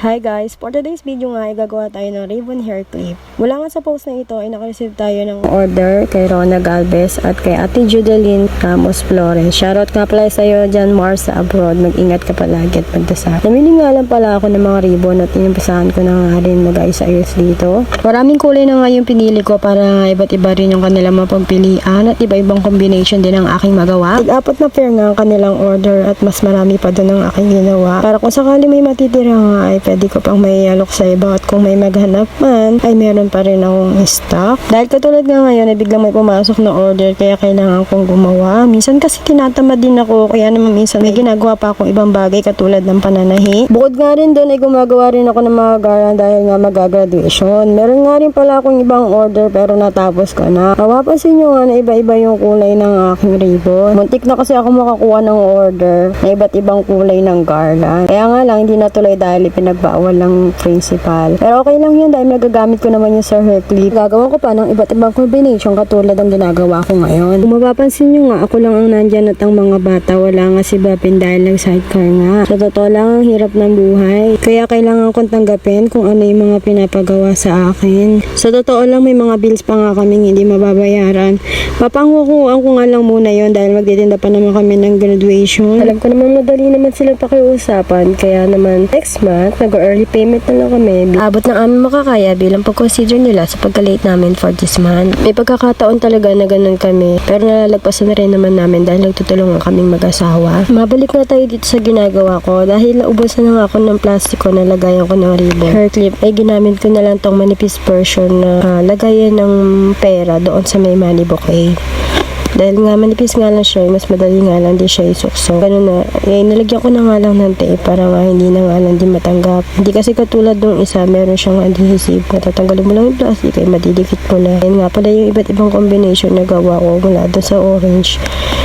Hi guys! For today's video nga ay gagawa tayo ng ribbon hair clip. Mula nga sa post na ito ay nakareceive tayo ng order kay Rona Galvez at kay Ate Judeline Ramos Flores. Shoutout nga pala sa iyo dyan Mars sa abroad. Mag-ingat ka palagi at magdasal. Namili nga lang pala ako ng mga ribbon at inumpisahan ko na nga rin mag-ayos-ayos dito. Maraming kulay na nga yung pinili ko para iba't iba rin yung kanilang mapagpilian at iba-ibang combination din ang aking magawa. Tig-apat na pair nga ang kanilang order at mas marami pa doon ang aking ginawa. Para kung sakali may matitira nga ay pwede ko pang may alok sa iba at kung may maghanap man ay meron pa rin akong stock. Dahil katulad nga ngayon ay biglang may pumasok na order kaya kailangan kong gumawa. Minsan kasi tinatamad din ako kaya naman minsan may ginagawa pa akong ibang bagay katulad ng pananahi. Bukod nga rin doon ay gumagawa rin ako ng mga garland dahil nga mag-graduation. Meron nga rin pala akong ibang order pero natapos ko na. Mapapansin nyo nga na iba-iba yung kulay ng aking ribbon. Muntik na kasi ako makakuha ng order na iba't ibang kulay ng garland. Kaya nga lang hindi natuloy dahil pinagbawal ng principal. Pero okay lang yun dahil nagagamit ko naman yung sa hair clip. Gagawa ko pa ng iba't ibang combination katulad ng ginagawa ko ngayon. Kung mapapansin nyo nga, ako lang ang nandyan at ang mga bata wala nga si Bapin dahil nag-sidecar nga. Sa totoo lang ang hirap ng buhay. Kaya kailangan kong tanggapin kung ano yung mga pinapagawa sa akin. Sa totoo lang may mga bills pa nga kaming hindi mababayaran. Papangukuhan ko nga lang muna yon dahil magtitinda pa naman kami ng graduation. Alam ko naman madali naman sila pakiusapan. Kaya naman next month, nag-early payment na lang kami. Abot ng aming makakaya bilang pag-consider nila sa pagka-late namin for this month. May pagkakataon talaga na ganun kami. Pero nalalagpasan na rin naman namin dahil nagtutulungan kaming mag-asawa. Mabalik na tayo dito sa ginagawa ko. Dahil naubos na nga ako ng plastiko na lagayan ko ng ribbon. Hair clip ay ginamit ko na lang tong manipis version na lagayan ng pera doon sa may money bouquet. Dahil nga manipis nga lang siya, mas madali nga lang din siya isukso. Ganun na, nalagyan ko na nga lang ng tape para nga hindi na nga lang din matanggap. Hindi kasi katulad nung isa, meron siyang adhesive. Natatanggalin mo lang yung plastic ay madidikit mo na. Yan nga pala yung iba't ibang combination na gawa ko mula doon sa orange.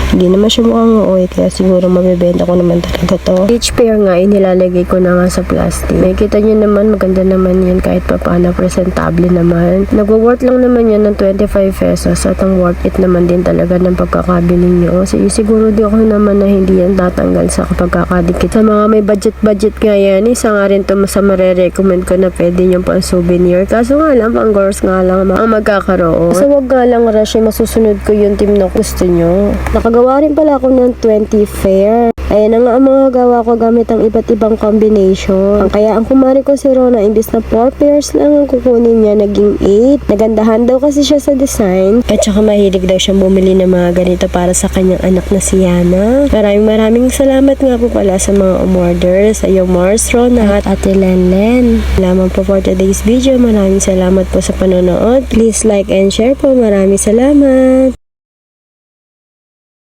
Hindi naman siya mukhang ooy, kaya siguro mabibenta ko naman talaga to. Each pair nga, inilalagay ko na nga sa plastic. Nakikita nyo naman, maganda naman yan kahit pa paano, presentable naman. Nagwa-worth lang naman yan ng 25 pesos at ang worth it naman din talaga ng pagkakabili nyo. Siguro di ako naman na hindi yan tatanggal sa pagkakadikit. Sa mga may budget nga yan, isa nga rin to sa marirecommend ko na pwede nyo pang souvenir. Kaso nga lang, pang girls nga lang ang magkakaroon. So wag nga lang rush, masusunod ko yung team na gusto nyo. Nakagawa rin pala ako ng 20 fair. Ayan na nga ang mga gawa ko gamit ang iba't ibang combination. Kaya ang kumari ko si Rona, imbis na 4 pairs lang ang kukunin niya, naging 8. Nagandahan daw kasi siya sa design. At saka mahilig daw siyang bumili ng mga ganito para sa kanyang anak na si Yana. Maraming salamat nga po pala sa mga umorder. Sa iyo Mars, Rona at Ate Lenlen. Salamat po for today's video. Maraming salamat po sa panonood. Please like and share po. Maraming salamat.